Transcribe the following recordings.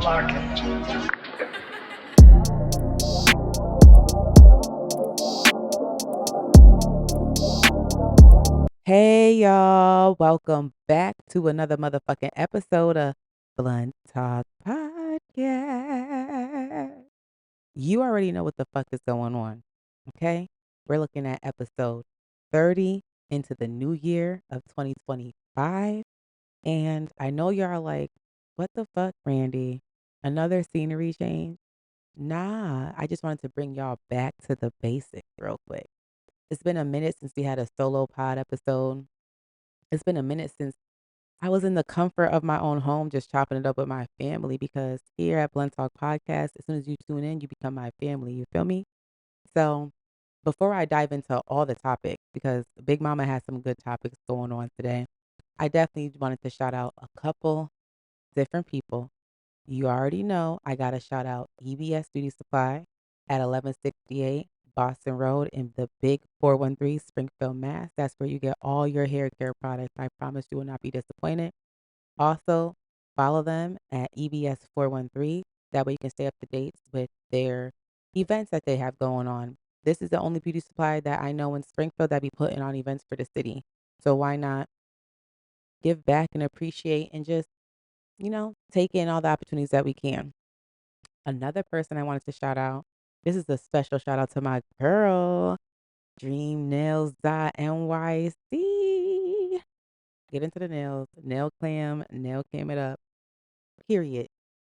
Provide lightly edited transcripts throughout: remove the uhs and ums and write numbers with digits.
Hey y'all, welcome back to another motherfucking episode of Blunt Talk Podcast. You already know what the fuck is going on, okay? We're looking at episode 30 into the new year of 2025. And I know y'all are like, what the fuck, Randy? Another scenery change? Nah, I just wanted to bring y'all back to the basics real quick. It's been a minute since we had a solo pod episode. It's been a minute since I was in the comfort of my own home just chopping it up with my family because here at Blunt Talk Podcast, as soon as you tune in, you become my family. You feel me? So before I dive into all the topics, because Big Mama has some good topics going on today, I definitely wanted to shout out a couple different people. You already know I got to shout out EBS Beauty Supply at 1168 Boston Road in the big 413 Springfield, Mass. That's where you get all your hair care products. I promise you will not be disappointed. Also, follow them at EBS 413. That way you can stay up to date with their events that they have going on. This is the only beauty supply that I know in Springfield that be putting on events for the city. So why not give back and appreciate and just, take in all the opportunities that we can. Another person I wanted to shout out. This is a special shout out to my girl, DreamNails.nyc. Get into the nails, nail cam it up. Period.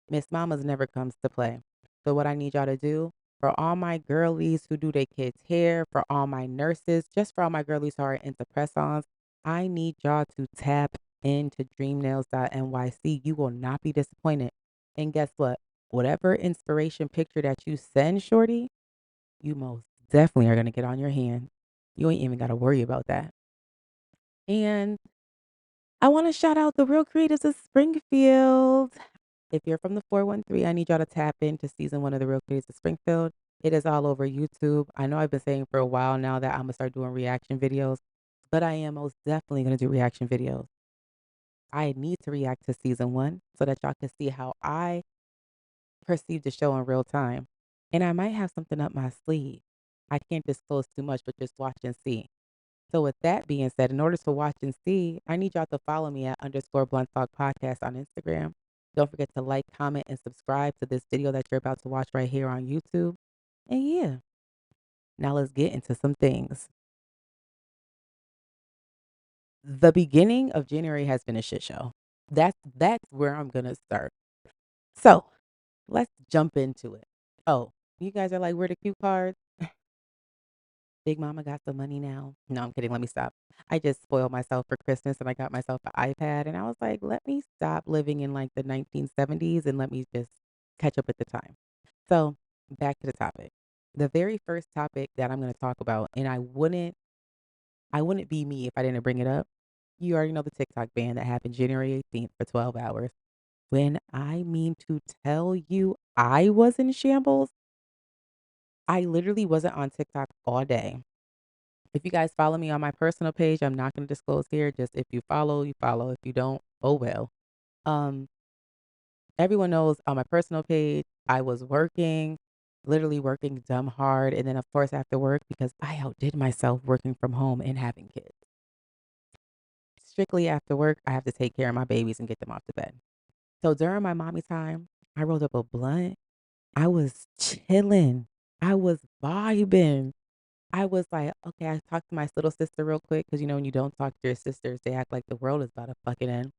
Miss Mama's never comes to play. So what I need y'all to do for all my girlies who do their kids' hair, for all my nurses, just for all my girlies who are into press-ons, I need y'all to tap into dreamnails.nyc. You will not be disappointed. And guess what? Whatever inspiration picture that you send, Shorty, you most definitely are going to get on your hand. You ain't even got to worry about that. And I want to shout out the real creatives of Springfield. If you're from the 413, I need y'all to tap into season one of the real creatives of Springfield. It is all over YouTube. I know I've been saying for a while now that I'm going to start doing reaction videos, but I am most definitely going to do reaction videos. I need to react to season one so that y'all can see how I perceive the show in real time. And I might have something up my sleeve. I can't disclose too much, but just watch and see. So with that being said, in order to watch and see, I need y'all to follow me at _ Blunt Talk Podcast on Instagram. Don't forget to like, comment, and subscribe to this video that you're about to watch right here on YouTube. And yeah, now let's get into some things. The beginning of January has been a shit show. That's where I'm gonna start. So let's jump into it. Oh, you guys are like, where the cue cards? Big Mama got some money now. No, I'm kidding. Let me stop. I just spoiled myself for Christmas and I got myself an iPad and I was like, let me stop living in like the 1970s and let me just catch up at the time. So back to the topic. The very first topic that I'm going to talk about, and I wouldn't be me if I didn't bring it up. You already know the TikTok ban that happened January 18th for 12 hours. When I mean to tell you I was in shambles, I literally wasn't on TikTok all day. If you guys follow me on my personal page, I'm not going to disclose here. Just if you follow, you follow. If you don't, oh well. Um, Everyone knows on my personal page, I was working, literally working dumb hard. And then, of course, after work, because I outdid myself working from home and having kids. Strictly after work, I have to take care of my babies and get them off to bed. So during my mommy time, I rolled up a blunt. I was chilling. I was vibing. I was like, okay, I talked to my little sister real quick because when you don't talk to your sisters, they act like the world is about to fucking end.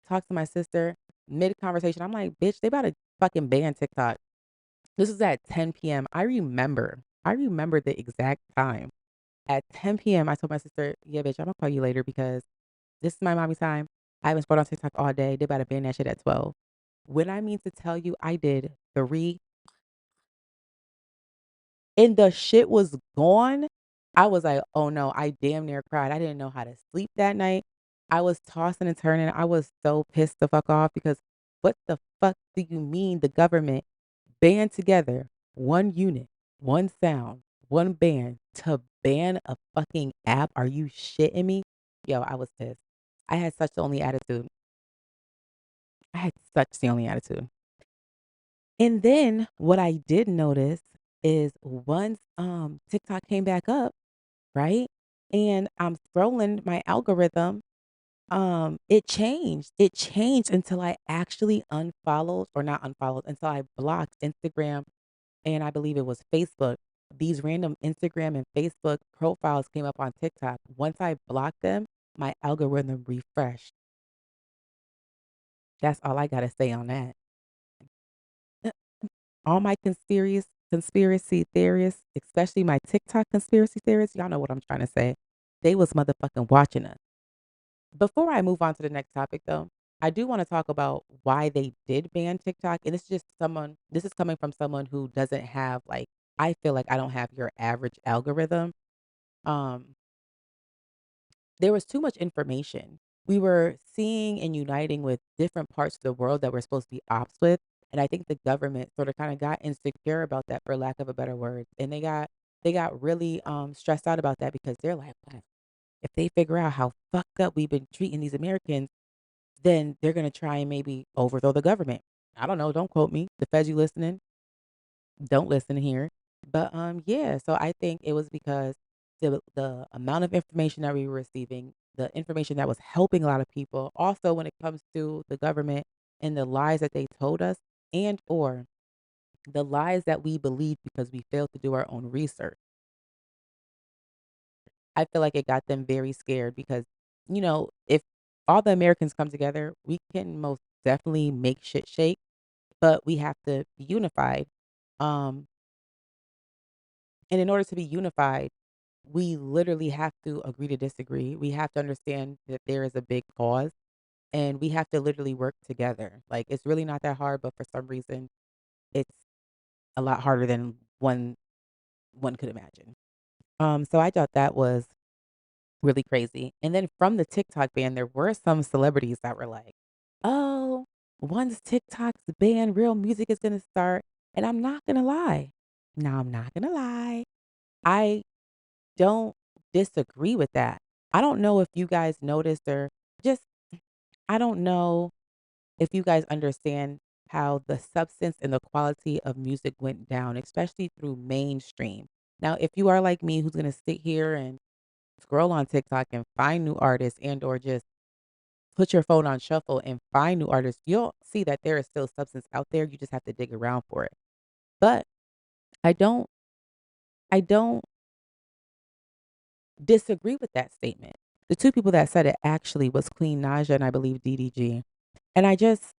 Talk to my sister mid conversation. I'm like, bitch, they about to fucking ban TikTok. This is at 10 p.m. I remember the exact time. At 10 p.m., I told my sister, yeah, bitch, I'm gonna call you later because this is my mommy's time. I haven't sport on TikTok all day. They about to ban that shit at 12. When I mean to tell you, I did three and the shit was gone, I was like, "Oh, no." I damn near cried. I didn't know how to sleep that night. I was tossing and turning. I was so pissed the fuck off because what the fuck do you mean the government band together one unit, one sound, one band to ban a fucking app? Are you shitting me? Yo, I was pissed. I had such the only attitude. I had such the only attitude. And then what I did notice is once TikTok came back up, right? And I'm scrolling my algorithm, it changed. It changed until I actually unfollowed, or not unfollowed, until I blocked Instagram, and I believe it was Facebook. These random Instagram and Facebook profiles came up on TikTok. Once I blocked them, my algorithm refreshed. That's all I gotta say on that. Uh, All my conspiracy theorists, especially my TikTok conspiracy theorists, y'all know what I'm trying to say. They was motherfucking watching us. Before I move on to the next topic though, I do want to talk about why they did ban TikTok. And this is coming from someone who doesn't have, like, I feel like I don't have your average algorithm. Um, there was too much information. We were seeing and uniting with different parts of the world that we're supposed to be ops with. And I think the government sort of kind of got insecure about that, for lack of a better word. And they got really stressed out about that because they're like, "Wow, if they figure out how fucked up we've been treating these Americans, then they're gonna try and maybe overthrow the government." I don't know, don't quote me. The feds, you listening? Don't listen here. But yeah, so I think it was because the amount of information that we were receiving, the information that was helping a lot of people, also when it comes to the government and the lies that they told us, and or the lies that we believed because we failed to do our own research. I feel like it got them very scared because, if all the Americans come together, we can most definitely make shit shake, but we have to be unified. Um, and in order to be unified, we literally have to agree to disagree. We have to understand that there is a big cause, and we have to literally work together. Like, it's really not that hard, but for some reason, it's a lot harder than one could imagine. So I thought that was really crazy. And then from the TikTok ban, there were some celebrities that were like, "Oh, once TikTok's ban, real music is gonna start." And I'm not gonna lie. Now I'm not gonna lie. I don't disagree with that. I don't know if you guys noticed, or just I don't know if you guys understand how the substance and the quality of music went down, especially through mainstream. Now, if you are like me, who's gonna sit here and scroll on TikTok and find new artists, and or just put your phone on shuffle and find new artists, you'll see that there is still substance out there. You just have to dig around for it. But I don't I don't disagree with that statement. The two people that said it actually was Queen Naja and I believe DDG. And I just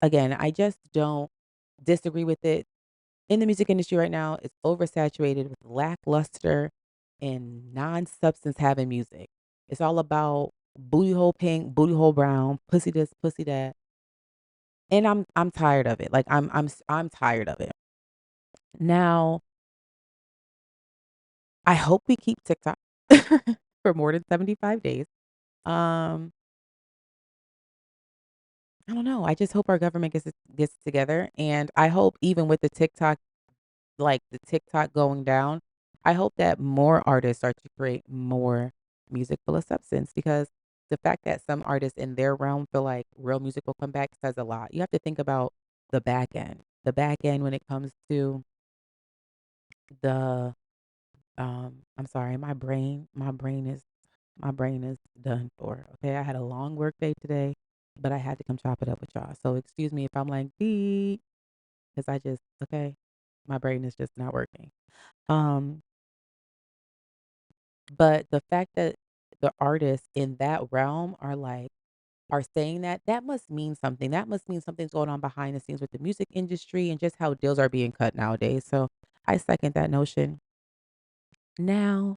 don't disagree with it. In the music industry right now, it's oversaturated with lackluster and non-substance having music. It's all about booty hole pink, booty hole brown, pussy this, pussy that. And I'm tired of it. Like, I'm tired of it. Now, I hope we keep TikTok for more than 75 days. Um, I don't know. I just hope our government gets together, and I hope even with the TikTok going down, I hope that more artists start to create more music full of substance, because the fact that some artists in their realm feel like real music will come back says a lot. You have to think about the back end. The back end when it comes to the I'm sorry, my brain is done for. Okay. I had a long work day today, but I had to come chop it up with y'all. So excuse me if I'm like beep, because okay, my brain is just not working. Um, but the fact that the artists in that realm are saying that, that must mean something. That must mean something's going on behind the scenes with the music industry and just how deals are being cut nowadays. So I second that notion. Now,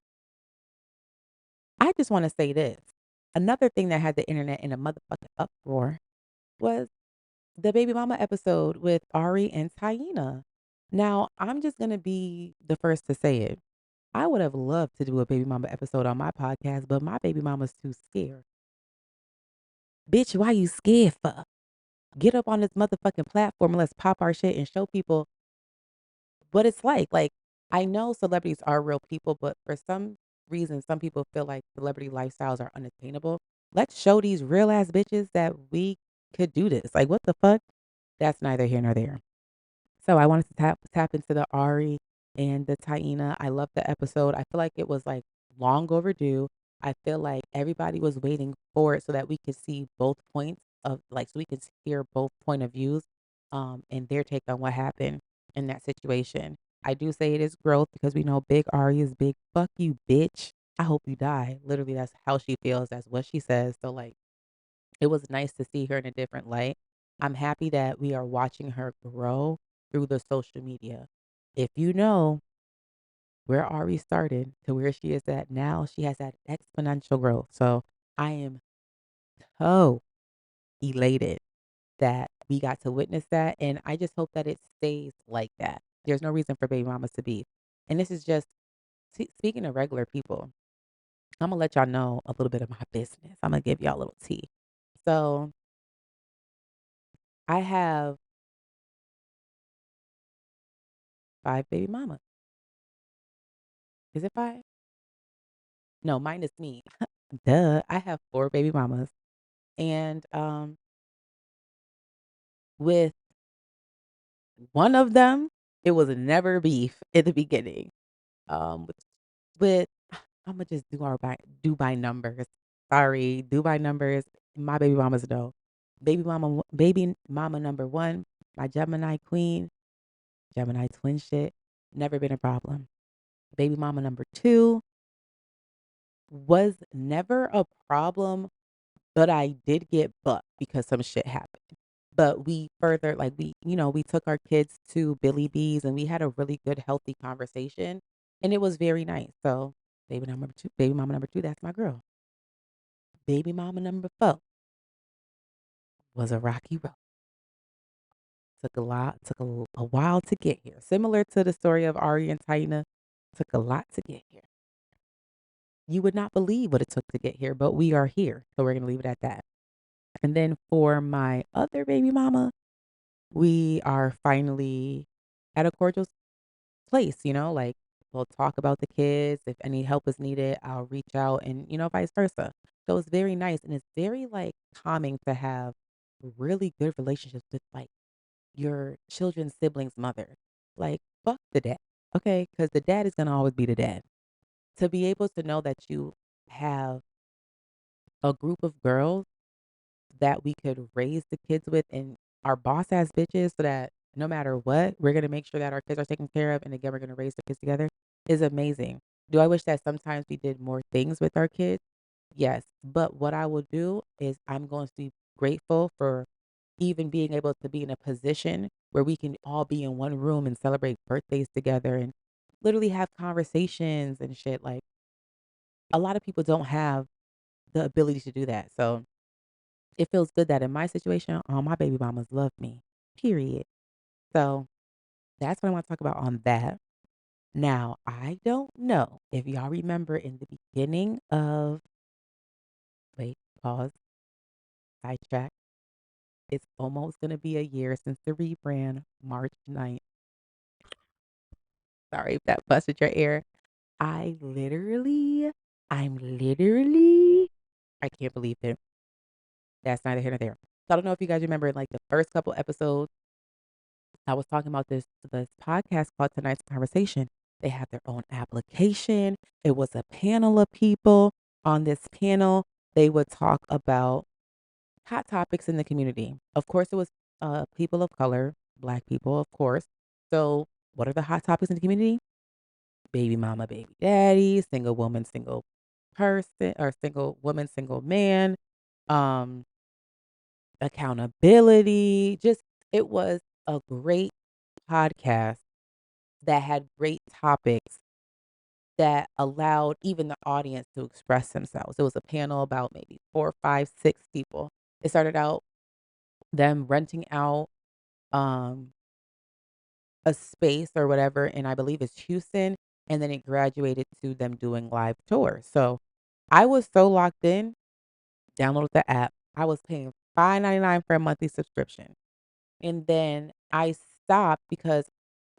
I just want to say this. Another thing that had the internet in a motherfucking uproar was the baby mama episode with Ari and Taina. Now, I'm just going to be the first to say it. I would have loved to do a baby mama episode on my podcast, but my baby mama's too scared. Bitch, why you scared for? Get up on this motherfucking platform and let's pop our shit and show people what it's like. Like, I know celebrities are real people, but for some reason, some people feel like celebrity lifestyles are unattainable. Let's show these real ass bitches that we could do this. Like, what the fuck? That's neither here nor there. So I wanted to tap into the Ari and the Taina. I love the episode. I feel like it was like long overdue. I feel like everybody was waiting for it so that we could see both points of like so we could hear both point of views and their take on what happened in that situation. I do say it is growth because we know big Ari is big. Fuck you, bitch. I hope you die. Literally, that's how she feels. That's what she says. So like it was nice to see her in a different light. I'm happy that we are watching her grow through the social media. If you know where Ari started to where she is at now, she has that exponential growth. So I am so elated that we got to witness that. And I just hope that it stays like that. There's no reason for baby mamas to be. And this is just speaking of regular people, I'm going to let y'all know a little bit of my business. I'm going to give y'all a little tea. So I have 5 baby mamas. Is it 5? No, minus me. Duh. I have 4 baby mamas. And with one of them, it was never beef in the beginning. With I'ma just do by numbers. Sorry, do by numbers. My baby mamas know. Baby mama number 1, my Gemini queen, Gemini twin shit, never been a problem. Baby mama number 2 was never a problem. But I did get bucked because some shit happened. But we further like, we took our kids to Billy B's, and we had a really good, healthy conversation, and it was very nice. So, baby mama number 2, that's my girl. Baby mama number 4 was a rocky road. Took a while to get here. Similar to the story of Ari and Taina, took a lot to get here. You would not believe what it took to get here, but we are here. So we're gonna leave it at that. And then for my other baby mama, we are finally at a cordial place, like we'll talk about the kids. If any help is needed, I'll reach out and, vice versa. So it's very nice and it's very like calming to have really good relationships with like your children's siblings' mother. Like, fuck the dad, okay? Because the dad is going to always be the dad. To be able to know that you have a group of girls that we could raise the kids with and our boss ass bitches so that no matter what, we're gonna make sure that our kids are taken care of and again we're gonna raise the kids together is amazing. Do I wish that sometimes we did more things with our kids? Yes. But what I will do is I'm going to be grateful for even being able to be in a position where we can all be in one room and celebrate birthdays together and literally have conversations and shit. Like a lot of people don't have the ability to do that. So it feels good that in my situation, all my baby mamas love me, period. So that's what I want to talk about on that. Now, I don't know if y'all remember in the beginning of, wait, pause, sidetrack. It's almost going to be a year since the rebrand, March 9th. Sorry if that busted your ear. I literally, I'm literally, I can't believe it. That's neither here nor there. So I don't know if you guys remember like the first couple episodes I was talking about this podcast called Tonight's Conversation. They had their own application. It was a panel of people. On this panel, they would talk about hot topics in the community. Of course, it was people of color, black people, of course. So, what are the hot topics in the community? Baby mama, baby daddy, single woman, single person, or single woman, single man, um, accountability. Just it was a great podcast that had great topics that allowed even the audience to express themselves. It was a panel about maybe 4, 5, 6 people. It started out them renting out um, a space or whatever, and I believe it's Houston, and then it graduated to them doing live tours. So I was so locked in, downloaded the app. I was paying $5.99 for a monthly subscription. And then I stopped because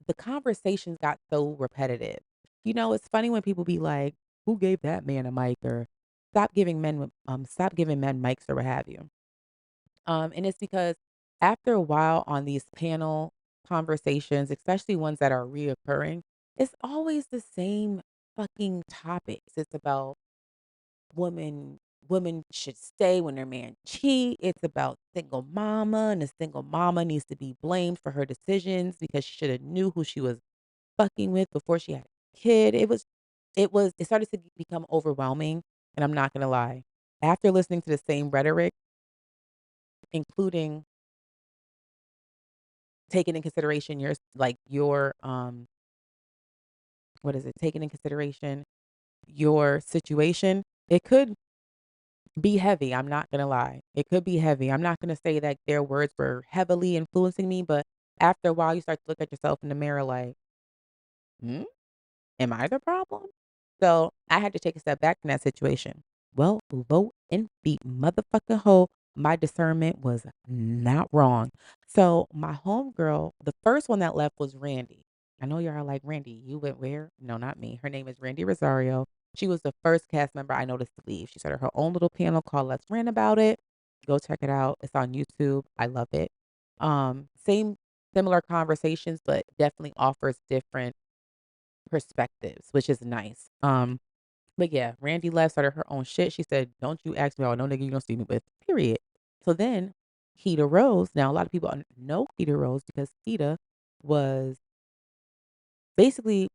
the conversations got so repetitive. It's funny when people be like, "Who gave that man a mic?" or stop giving men mics or what have you. And it's because after a while on these panel conversations, especially ones that are reoccurring, it's always the same fucking topics. It's about women should stay when their man cheat. It's about single mama, and the single mama needs to be blamed for her decisions because she should have knew who she was fucking with before she had a kid. It started to become overwhelming, and I'm not gonna lie. After listening to the same rhetoric, including taking in consideration your what is it? Taking in consideration your situation, it could be heavy. I'm not gonna lie. It could be heavy. I'm not gonna say that their words were heavily influencing me, but after a while, you start to look at yourself in the mirror like, hmm? Am I the problem? So I had to take a step back from that situation. Well, lo and beat motherfucking ho, my discernment was not wrong. So my homegirl, the first one that left was Randy. I know y'all are like, Randy, you went where? No, not me. Her name is Randy Rosario. She was the first cast member I noticed to leave. She started her own little panel called Let's Rant About It. Go check it out. It's on YouTube. I love it. Same similar conversations, but definitely offers different perspectives, which is nice. But yeah, Randy left, started her own shit. She said, "Don't you ask me out, no nigga you don't see me with." Period. So then Keita Rose. Now a lot of people know Keita Rose because Keita was basically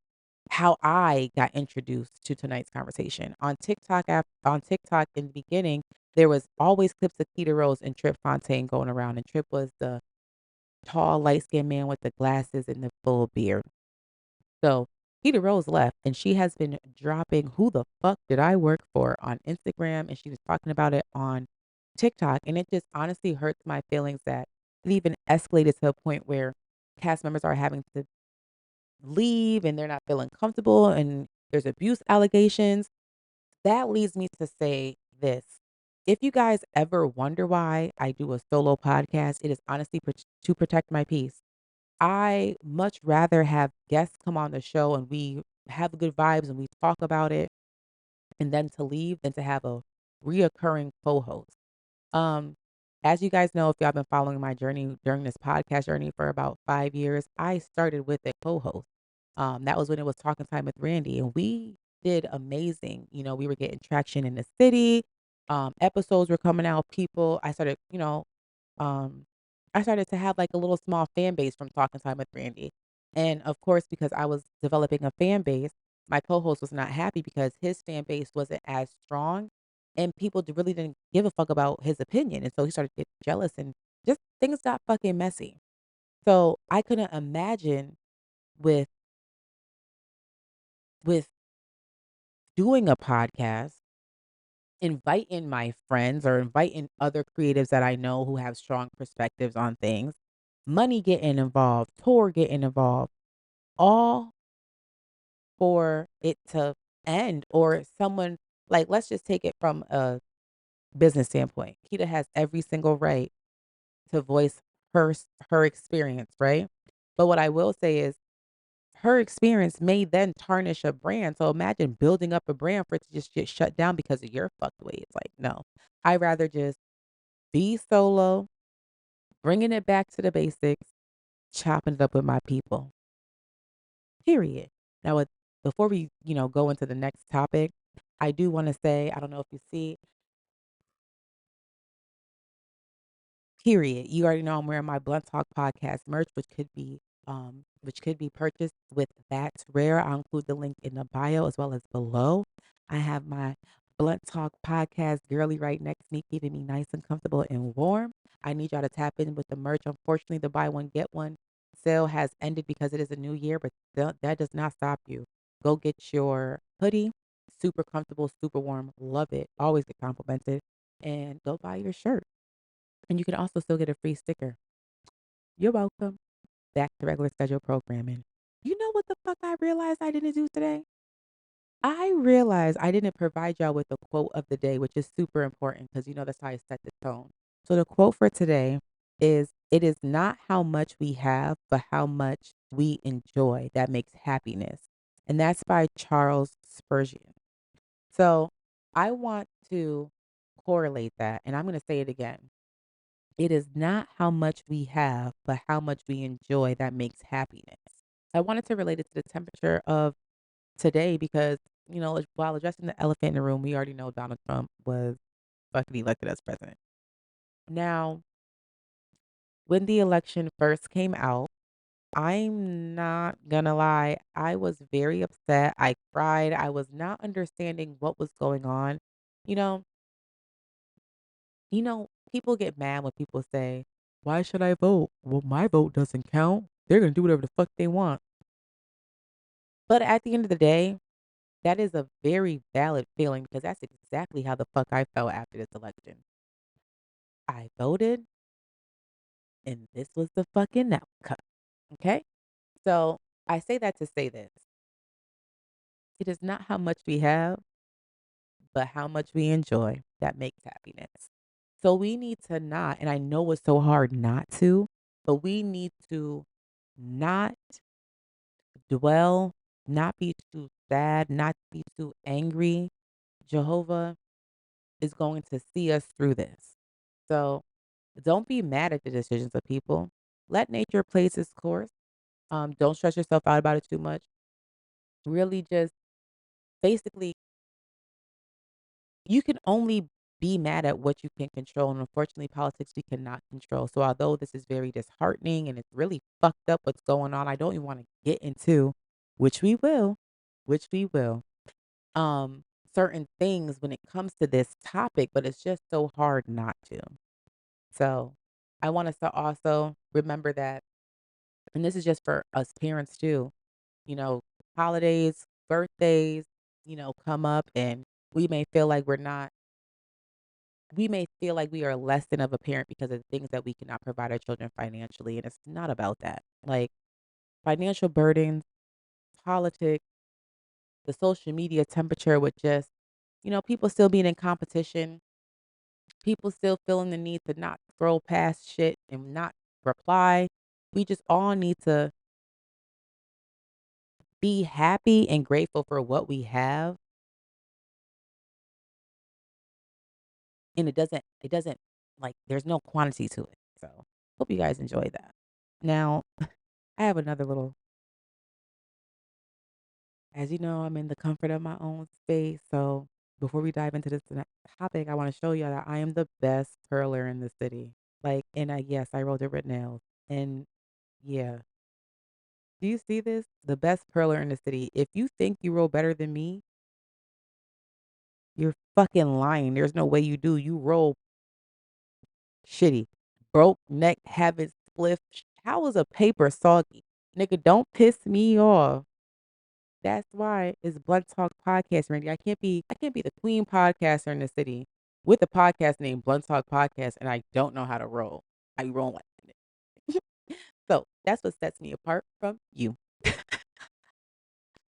how I got introduced to tonight's conversation on TikTok. On TikTok in the beginning, there was always clips of Keita Rose and Trip Fontaine going around, and Trip was the tall, light skinned man with the glasses and the full beard. So Keita Rose left and she has been dropping who the fuck did I work for on Instagram, and she was talking about it on TikTok, and it just honestly hurts my feelings that it even escalated to a point where cast members are having to leave and they're not feeling comfortable and there's abuse allegations. That leads me to say this. If you guys ever wonder why I do a solo podcast, it is honestly to protect my peace. I much rather have guests come on the show and we have good vibes and we talk about it and then to leave than to have a reoccurring co-host. Um, as you guys know, if y'all been following my journey during this podcast journey for about 5 years, I started with a co-host. That was when it was Talking Time with Randy, and we did amazing. You know, we were getting traction in the city. Episodes were coming out. Um, I started to have like a little small fan base from Talking Time with Randy. And of course, because I was developing a fan base, my co-host was not happy because his fan base wasn't as strong and people really didn't give a fuck about his opinion. And so he started to get jealous and just things got fucking messy. So I couldn't imagine with with doing a podcast, inviting my friends or inviting other creatives that I know who have strong perspectives on things, money getting involved, tour getting involved, all for it to end or someone like let's just take it from a business standpoint. Kita has every single right to voice her experience, right? But what I will say is her experience may then tarnish a brand. So imagine building up a brand for it to just get shut down because of your fucked way. It's like, no. I'd rather just be solo, bringing it back to the basics, chopping it up with my people. Period. Now, before we, go into the next topic, I do want to say, I don't know if you see, period. You already know I'm wearing my Blunt Talk podcast merch, which could be purchased with That's Rare. I'll include the link in the bio as well as below. I have my Blunt Talk podcast girly right next to me, keeping me nice and comfortable and warm. I need y'all to tap in with the merch. Unfortunately, the buy one get one sale has ended because it is a new year, but that does not stop you. Go get your hoodie. Super comfortable, super warm. Love it. Always get complimented. And go buy your shirt. And you can also still get a free sticker. You're welcome. Back to regular schedule programming. You know what the fuck I realized I didn't do today? I realized I didn't provide y'all with the quote of the day, which is super important because that's how I set the tone. So the quote for today is it is not how much we have, but how much we enjoy that makes happiness. And that's by Charles Spurgeon. So I want to correlate that, and I'm going to say it again. It is not how much we have, but how much we enjoy that makes happiness. I wanted to relate it to the temperature of today because, while addressing the elephant in the room, we already know Donald Trump was fucking elected as president. Now, when the election first came out, I'm not gonna lie, I was very upset. I cried. I was not understanding what was going on. You know, people get mad when people say, "Why should I vote?" Well, my vote doesn't count. They're gonna do whatever the fuck they want. But at the end of the day, that is a very valid feeling because that's exactly how the fuck I felt after this election. I voted and this was the fucking outcome. Okay? So I say that to say this. It is not how much we have, but how much we enjoy that makes happiness. So we need to not, and I know it's so hard not to, but we need to not dwell, not be too sad, not be too angry. Jehovah is going to see us through this. So don't be mad at the decisions of people. Let nature place its course. Don't stress yourself out about it too much. Really just basically you can only be mad at what you can control. And unfortunately, politics we cannot control. So although this is very disheartening and it's really fucked up what's going on, I don't even want to get into, which we will, which we will, certain things when it comes to this topic, but it's just so hard not to. So I want us to also remember that, and this is just for us parents too, you know, holidays, birthdays, come up and we may feel like we may feel like we are less than of a parent because of the things that we cannot provide our children financially. And it's not about that. Like financial burdens, politics, the social media temperature with just, people still being in competition, people still feeling the need to not scroll past shit and not reply. We just all need to be happy and grateful for what we have. And it doesn't like there's no quantity to it. So hope you guys enjoy that. Now, I have another little, as you know, I'm in the comfort of my own space. So before we dive into this topic, I want to show you that I am the best curler in the city. Like, and yes, I roll different nails. And yeah, do you see this? The best curler in the city. If you think you roll better than me, you're fucking lying. There's no way you do. You roll shitty. Broke neck habit spliff. How is a paper soggy? Nigga, don't piss me off. That's why it's Blunt Talk Podcast, Randy. I can't be the queen podcaster in the city with a podcast named Blunt Talk Podcast and I don't know how to roll. I roll like that. So that's what sets me apart from you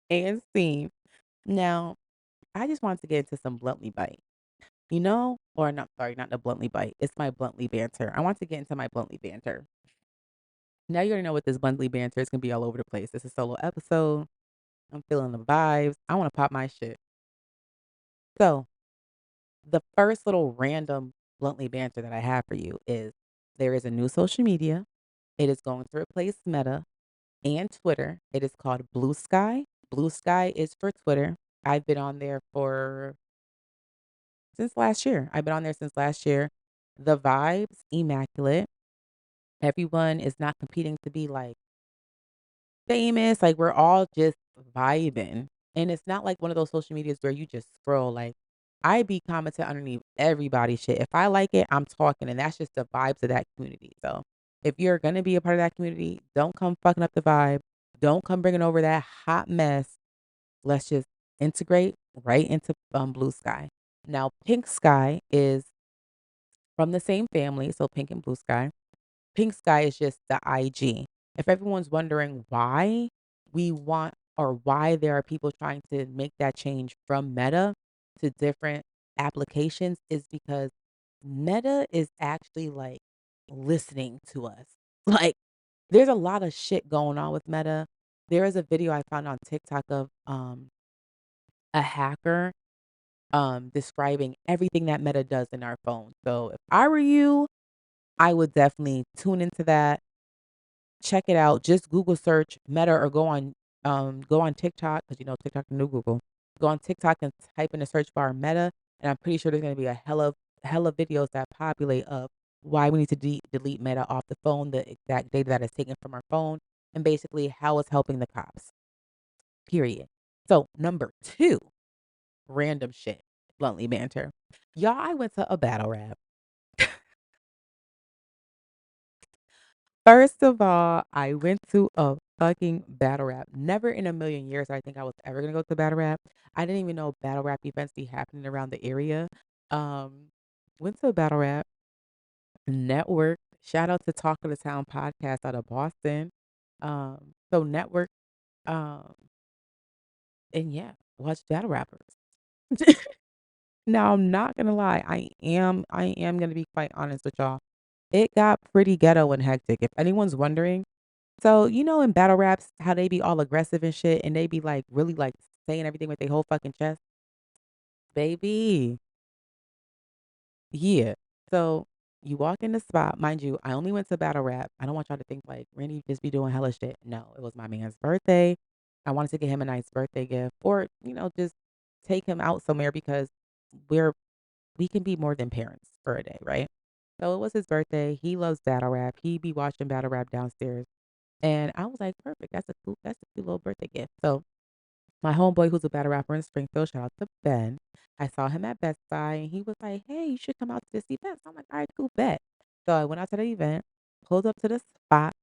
and Steve. Now, I just wanted to get into some bluntly bite. Or not sorry, not the bluntly bite. It's my bluntly banter. I want to get into my bluntly banter. Now you already know what this bluntly banter is gonna be all over the place. It's a solo episode. I'm feeling the vibes. I want to pop my shit. So the first little random bluntly banter that I have for you is there is a new social media. It is going to replace Meta and Twitter. It is called Blue Sky. Blue Sky is for Twitter. I've been on there for since last year. I've been on there since last year. The vibes, immaculate. Everyone is not competing to be like famous. Like we're all just vibing. And it's not like one of those social medias where you just scroll. Like I be commenting underneath everybody's shit. If I like it, I'm talking. And that's just the vibes of that community. So if you're gonna be a part of that community, don't come fucking up the vibe. Don't come bringing over that hot mess. Let's just integrate right into Blue Sky. Now, Pink Sky is from the same family, so Pink and Blue Sky. Pink Sky is just the IG. If everyone's wondering why we want or why there are people trying to make that change from Meta to different applications, is because Meta is actually like listening to us. Like, there's a lot of shit going on with Meta. There is a video I found on TikTok of a hacker describing everything that Meta does in our phone. So if I were you, I would definitely tune into that, check it out. Just Google search Meta or go on TikTok because you know TikTok the new Google. Go on TikTok and type in the search bar Meta, and I'm pretty sure there's gonna be a hella videos that populate of why we need to delete Meta off the phone, the exact data that is taken from our phone, and basically how it's helping the cops. Period. So number two, random shit, bluntly banter. Y'all, I went to a battle rap. First of all, I went to a fucking battle rap. Never in a million years I think I was ever gonna go to battle rap. I didn't even know battle rap events be happening around the area. Um, Went to a battle rap, network. Shout out to Talk of the Town podcast out of Boston. So network, um, and yeah, watch battle rappers. Now I'm not gonna lie, I am gonna be quite honest with y'all. It got pretty ghetto and hectic. If anyone's wondering, so, you know, in battle raps, how they be all aggressive and shit, and they be like really like saying everything with their whole fucking chest, baby. Yeah. So you walk in the spot, mind you, I only went to battle rap. I don't want y'all to think like Randy just be doing hella shit. No, it was my man's birthday. I wanted to get him a nice birthday gift, or just take him out somewhere because we're we can be more than parents for a day, right? So it was his birthday. He loves battle rap. He be watching battle rap downstairs. And I was like, perfect. That's a cute little birthday gift. So my homeboy who's a battle rapper in Springfield, shout out to Ben. I saw him at Best Buy and he was like, hey, you should come out to this event. So I'm like, all right, cool, bet. So I went out to the event, pulled up to the spot.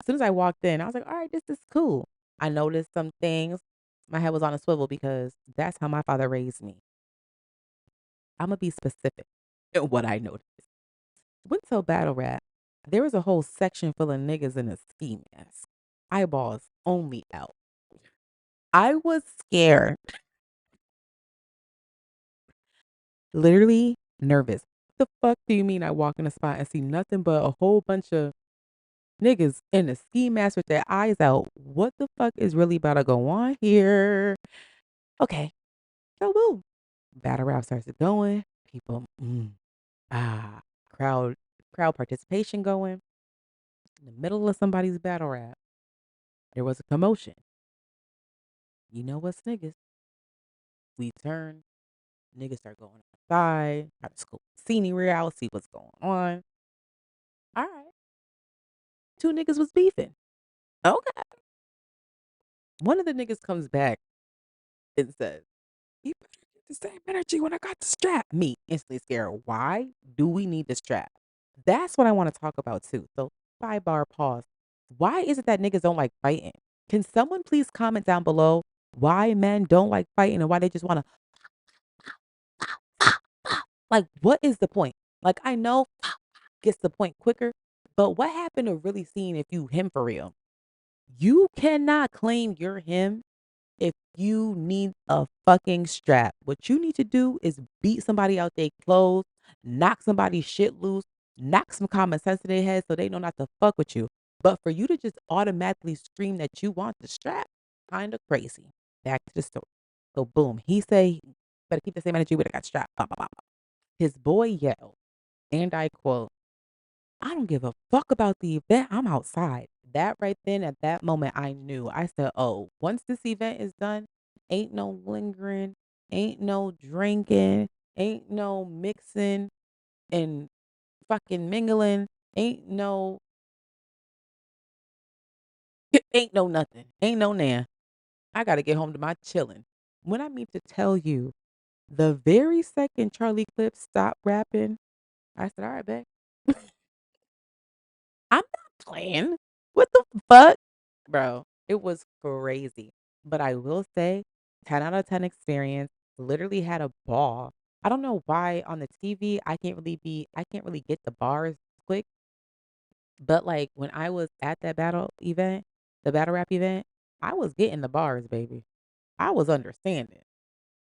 As soon as I walked in, I was like, all right, this is cool. I noticed some things. My head was on a swivel because that's how my father raised me. I'm gonna be specific in what I noticed. Went to a battle rap. There was a whole section full of niggas in a ski mask. Eyeballs only out. I was scared, literally nervous. The fuck do you mean I walk in a spot and see nothing but a whole bunch of niggas in a ski mask with their eyes out? What the fuck is really about to go on here? Okay, so boom. Battle rap starts going. People, ah, crowd, crowd participation going. In the middle of somebody's battle rap, there was a commotion. You know what's niggas? We turn, niggas start going outside, try to scope the scenery out, see what's going on. All right. Two niggas was beefing. Okay. One of the niggas comes back and says, "You better get the same energy when I got the strap." Me, instantly scared. Why do we need the strap? That's what I want to talk about too. So, sidebar pause. Why is it that niggas don't like fighting? Can someone please comment down below why men don't like fighting and why they just want to, like, what is the point? Like, I know gets the point quicker, but what happened to really seeing if you him for real? You cannot claim you're him if you need a fucking strap. What you need to do is beat somebody out their clothes, knock somebody's shit loose, knock some common sense to their head so they know not to fuck with you. But for you to just automatically scream that you want the strap, kind of crazy. Back to the story. So boom, he say, better keep the same energy when I got strapped. Blah, blah, blah, blah. His boy yelled, and I quote, I don't give a fuck about the event. I'm outside. That right then, at that moment, I knew. I said, oh, once this event is done, ain't no lingering, ain't no drinking, ain't no mixing and fucking mingling, ain't no, ain't no nothing, ain't no nan. I got to get home to my chilling. When I mean to tell you, the very second Charlie Clips stopped rapping, I said, all right, babe. I'm not playing. What the fuck? Bro, it was crazy. But I will say, 10 out of 10 experience. Literally had a ball. I don't know why on the TV I can't really get the bars quick. But like when I was at that battle event, the battle rap event, I was getting the bars, baby. I was understanding.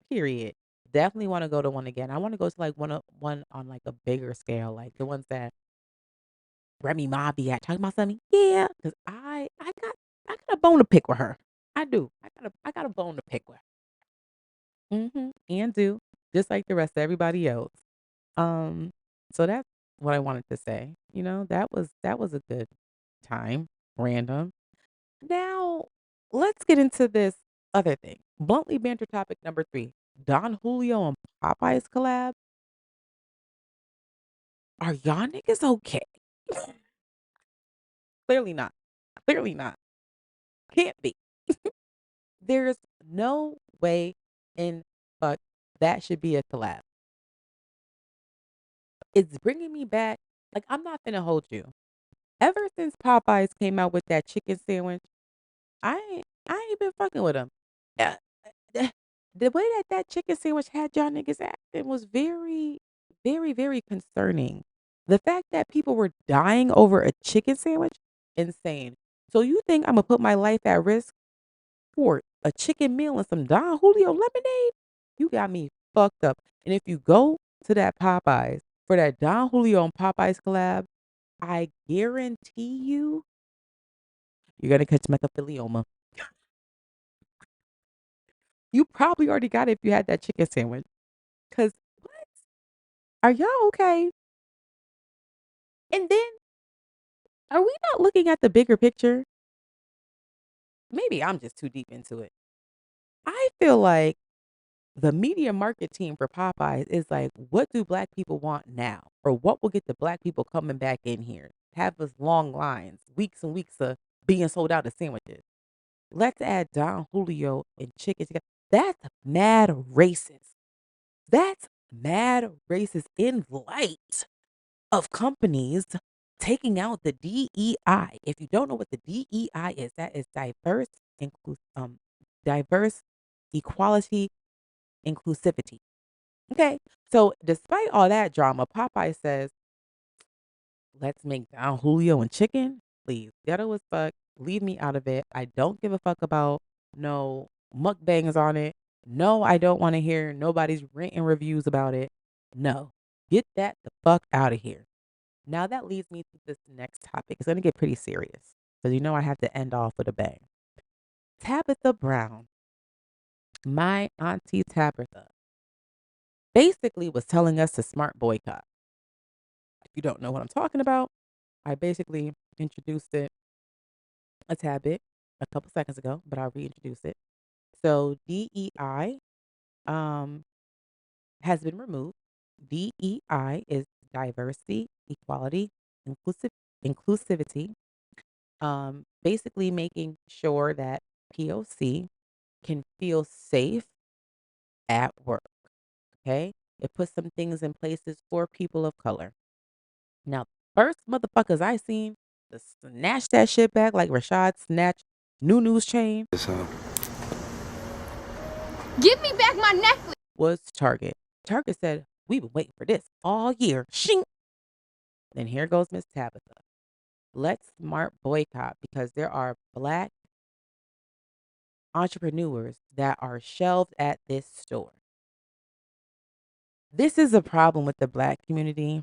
Period. Definitely want to go to one again. I want to go to like one on like a bigger scale, like the ones that Remy Ma be at talking about something. Yeah, because I got a bone to pick with her. I do. I got a bone to pick with. And do just like the rest of everybody else. Um, so that's what I wanted to say. That was a good time. Random. Now, let's get into this other thing. Bluntly banter topic number 3. Don Julio and Popeyes collab. Are y'all niggas okay? Clearly not. Clearly not. Can't be. There's no way in fuck that should be a collab. It's bringing me back. Like, I'm not finna hold you. Ever since Popeyes came out with that chicken sandwich, I ain't been fucking with them. Yeah, the the way that that chicken sandwich had y'all niggas acting was very, very, very concerning. The fact that people were dying over a chicken sandwich, insane. So you think Imma put my life at risk for a chicken meal and some Don Julio lemonade? You got me fucked up. And if you go to that Popeyes for that Don Julio and Popeyes collab, I guarantee you're gonna catch mesothelioma. You probably already got it if you had that chicken sandwich. 'Cause what? Are y'all okay? And then, are we not looking at the bigger picture? Maybe I'm just too deep into it. I feel like the media market team for Popeyes is like, what do black people want now? Or what will get the black people coming back in here? Have us long lines, weeks and weeks of being sold out of sandwiches. Let's add Don Julio and chicken together. That's mad racist. That's mad racist in light of companies taking out the DEI. If you don't know what the DEI is, that is diverse, equality, inclusivity. Okay. So despite all that drama, Popeye says, let's make Don Julio and chicken. Please. Ghetto as fuck. Leave me out of it. I don't give a fuck about no mukbangs on it. No, I don't want to hear nobody's ranting reviews about it. No. Get that the fuck out of here. Now that leads me to this next topic. It's going to get pretty serious because I have to end off with a bang. Tabitha Brown, my auntie Tabitha, basically was telling us to smart boycott. If you don't know what I'm talking about, I basically introduced it a tad bit a couple seconds ago, but I'll reintroduce it. So DEI um, has been removed. DEI is diversity, equality, inclusivity. Basically making sure that POC can feel safe at work. Okay. It puts some things in places for people of color. Now, first motherfuckers I seen to snatch that shit back like Rashad snatched New News Chain Give me back my necklace. was Target. Target said, we've been waiting for this all year. Shing. Then here goes Miss Tabitha. Let's smart boycott because there are black entrepreneurs that are shelved at this store. This is a problem with the black community.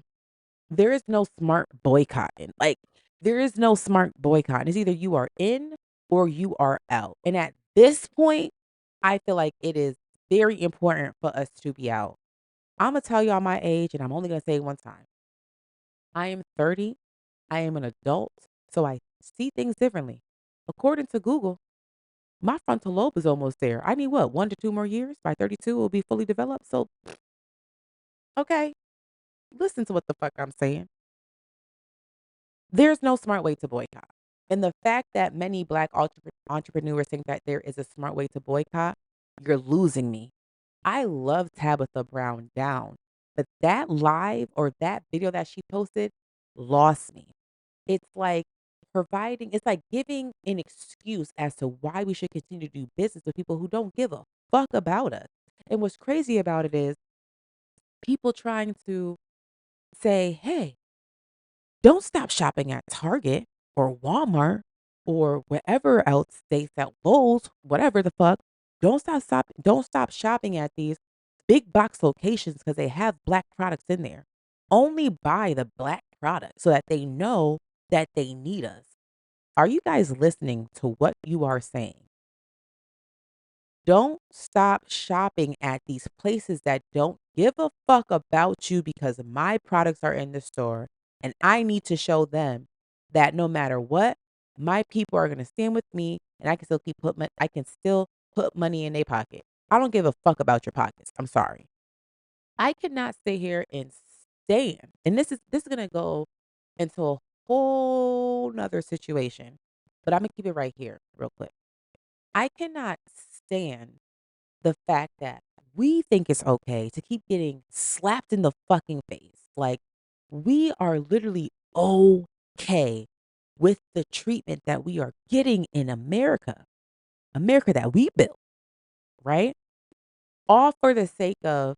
There is no smart boycotting. Like, there is no smart boycott. It's either you are in or you are out. And at this point, I feel like it is very important for us to be out. I'm going to tell y'all my age, and I'm only going to say it one time. I am 30. I am an adult, so I see things differently. According to Google, my frontal lobe is almost there. I need what, 1 to 2 more years? By 32, it will be fully developed. So, okay, listen to what the fuck I'm saying. There's no smart way to boycott. And the fact that many black entrepreneurs think that there is a smart way to boycott, you're losing me. I love Tabitha Brown down, but that live or that video that she posted lost me. It's like it's like giving an excuse as to why we should continue to do business with people who don't give a fuck about us. And what's crazy about it is people trying to say, hey, don't stop shopping at Target or Walmart or wherever else they sell Lowe's, whatever the fuck. Don't stop shopping at these big box locations because they have black products in there. Only buy the black product so that they know that they need us. Are you guys listening to what you are saying? Don't stop shopping at these places that don't give a fuck about you because my products are in the store and I need to show them that no matter what, my people are going to stand with me and I can still put money in their pocket. I don't give a fuck about your pockets. I'm sorry. I cannot stay here and stand. And this is going to go into a whole nother situation, but I'm going to keep it right here real quick. I cannot stand the fact that we think it's okay to keep getting slapped in the fucking face. Like, we are literally okay with the treatment that we are getting in America, America that we built, right? All for the sake of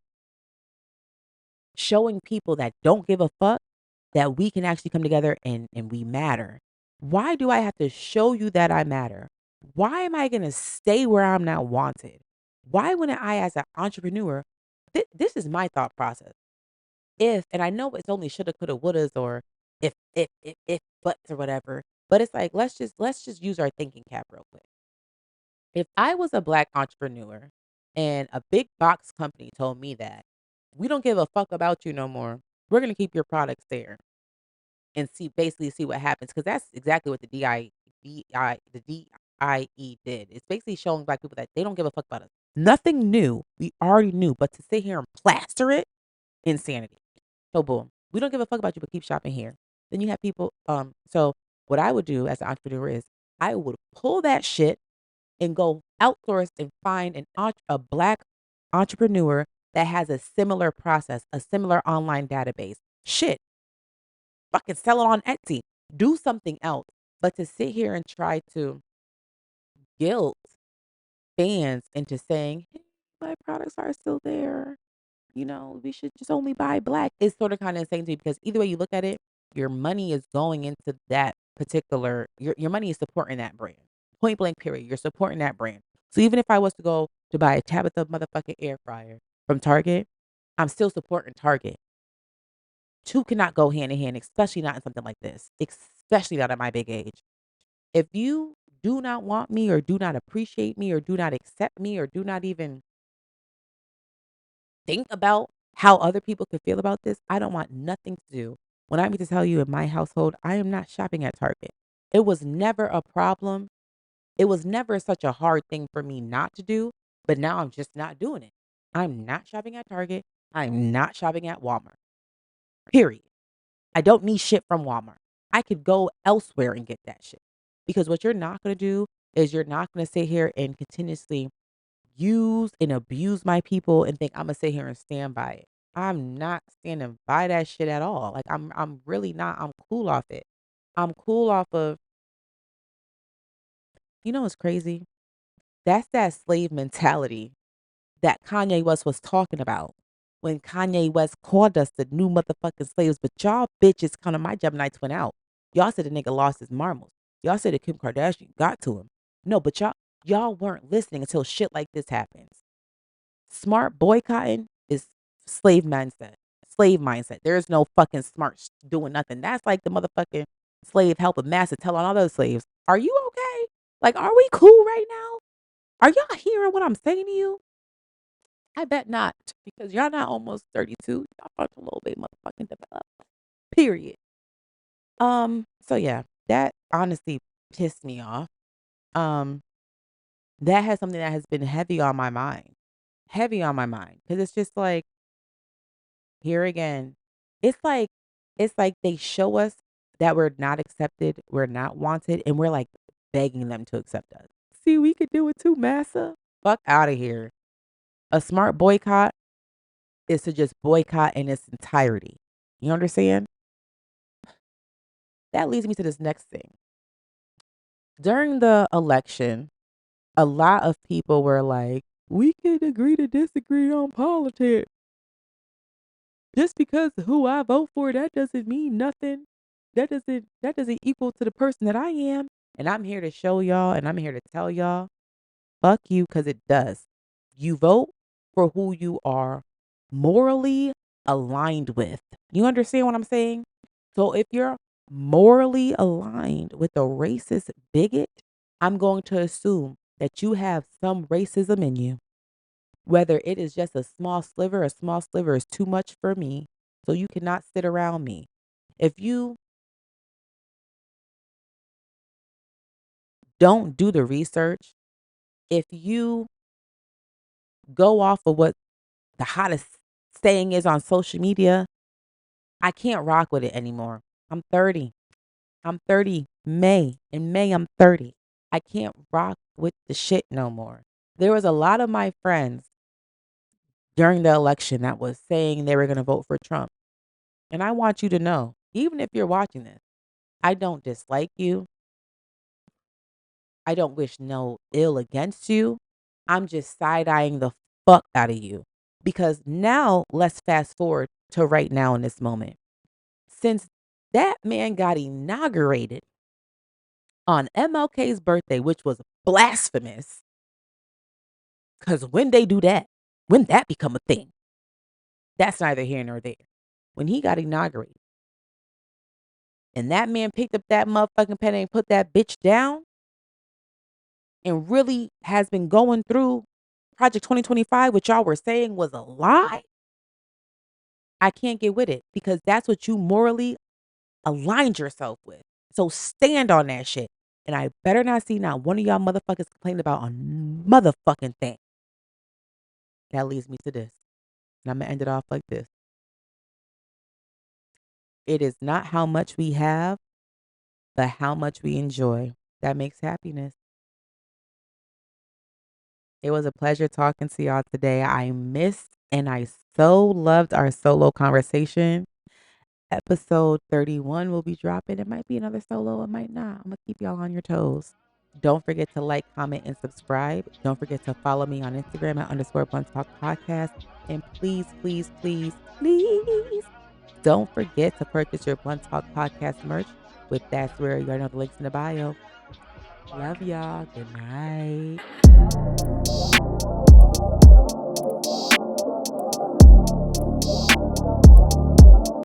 showing people that don't give a fuck that we can actually come together and we matter. Why do I have to show you that I matter? Why am I going to stay where I'm not wanted? Why wouldn't I, as an entrepreneur, this is my thought process. If, and I know it's only shoulda, coulda, wouldas, or if, buts or whatever, but it's like, let's just use our thinking cap real quick. If I was a black entrepreneur and a big box company told me that we don't give a fuck about you no more, we're going to keep your products there and see what happens, because that's exactly what the DIE did. It's basically showing black people that they don't give a fuck about us. Nothing new. We already knew, but to sit here and plaster it, insanity. So boom, we don't give a fuck about you, but keep shopping here. Then you have people. So what I would do as an entrepreneur is I would pull that shit and go outsource and find a black entrepreneur that has a similar process, a similar online database. Shit, fucking sell it on Etsy. Do something else. But to sit here and try to guilt fans into saying, hey, my products are still there. We should just only buy black. It's sort of kind of insane to me because either way you look at it, your money is going into that particular, your money is supporting that brand. Point blank, period. You're supporting that brand. So even if I was to go to buy a Tabitha motherfucking air fryer from Target, I'm still supporting Target. Two cannot go hand in hand, especially not in something like this, especially not at my big age. If you do not want me or do not appreciate me or do not accept me or do not even think about how other people could feel about this, I don't want nothing to do. When I mean to tell you in my household, I am not shopping at Target. It was never a problem. It was never such a hard thing for me not to do, but now I'm just not doing it. I'm not shopping at Target. I'm not shopping at Walmart. Period. I don't need shit from Walmart. I could go elsewhere and get that shit. Because what you're not going to do is you're not going to sit here and continuously use and abuse my people and think I'm gonna sit here and stand by it. I'm not standing by that shit at all. Like I'm really not. I'm cool off it. I'm cool off of, what's crazy? That's that slave mentality that Kanye West was talking about when Kanye West called us the new motherfucking slaves. But y'all bitches kind of my Gemini twin out. Y'all said the nigga lost his marbles. Y'all said that Kim Kardashian got to him. No, but y'all weren't listening until shit like this happens. Smart boycotting is slave mindset. Slave mindset. There is no fucking smart doing nothing. That's like the motherfucking slave helping master telling all those slaves, "Are you okay? Like, are we cool right now? Are y'all hearing what I'm saying to you?" I bet not, because y'all not almost 32. Y'all about to little bit motherfucking develop. Period. So yeah, that honestly pissed me off. Um, that has something that has been heavy on my mind. Heavy on my mind. Because it's just like, here again, it's like they show us that we're not accepted, we're not wanted, and we're like begging them to accept us. See, we could do it too, massa. Fuck out of here. A smart boycott is to just boycott in its entirety. You understand? That leads me to this next thing. During the election, a lot of people were like, we can agree to disagree on politics. Just because who I vote for, that doesn't mean nothing. That doesn't equal to the person that I am. And I'm here to show y'all and I'm here to tell y'all, fuck you, because it does. You vote for who you are morally aligned with. You understand what I'm saying? So if you're morally aligned with a racist bigot, I'm going to assume that you have some racism in you, whether it is just a small sliver is too much for me, so you cannot sit around me. If you don't do the research, if you go off of what the hottest saying is on social media, I can't rock with it anymore. I'm 30. I'm 30 May. In May, I'm 30. I can't rock with the shit no more. There was a lot of my friends during the election that was saying they were going to vote for Trump. And I want you to know, even if you're watching this, I don't dislike you. I don't wish no ill against you. I'm just side eyeing the fuck out of you. Because now, let's fast forward to right now in this moment. Since that man got inaugurated on MLK's birthday, which was blasphemous, because when they do that, when that become a thing, that's neither here nor there. When he got inaugurated and that man picked up that motherfucking pen and put that bitch down and really has been going through Project 2025, which y'all were saying was a lie, I can't get with it because that's what you morally aligned yourself with. So stand on that shit. And I better not see not one of y'all motherfuckers complain about a motherfucking thing. That leads me to this. And I'm going to end it off like this. It is not how much we have, but how much we enjoy. That makes happiness. It was a pleasure talking to y'all today. I missed and I so loved our solo conversation. Episode 31 will be dropping. It might be another solo, it might not. I'm going to keep y'all on your toes. Don't forget to like, comment, and subscribe. Don't forget to follow me on Instagram at underscore Blunt Talk Podcast. And please, please, please, please don't forget to purchase your Blunt Talk Podcast merch with That's Where You know the links in the bio. Love y'all. Good night.